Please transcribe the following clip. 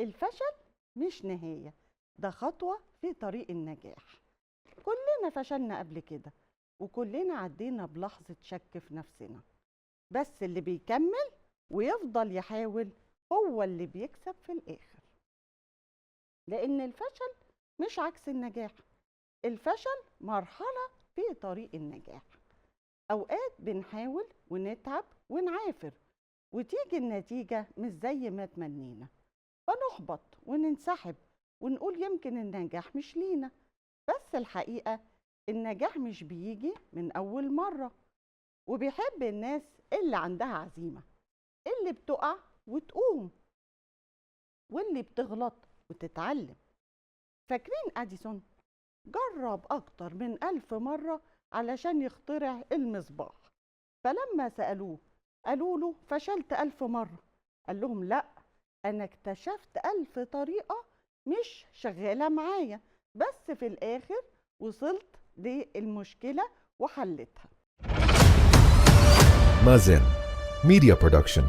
الفشل مش نهاية، ده خطوة في طريق النجاح. كلنا فشلنا قبل كده، وكلنا عدينا بلحظة شك في نفسنا، بس اللي بيكمل ويفضل يحاول هو اللي بيكسب في الآخر. لأن الفشل مش عكس النجاح، الفشل مرحلة في طريق النجاح. أوقات بنحاول ونتعب ونعافر وتيجي النتيجة مش زي ما تمنينا، فنحبط وننسحب ونقول يمكن النجاح مش لينا. بس الحقيقة النجاح مش بيجي من أول مرة، وبيحب الناس اللي عندها عزيمة، اللي بتقع وتقوم، واللي بتغلط وتتعلم. فاكرين أديسون؟ جرب أكتر من 1000 مرة علشان يخترع المصباح، فلما سألوه قالوا له فشلت 1000 مرة. قال لهم لأ، أنا اكتشفت 1000 طريقة مش شغالة معايا، بس في الآخر وصلت للمشكلة وحلتها. مازن ميديا برودكشن.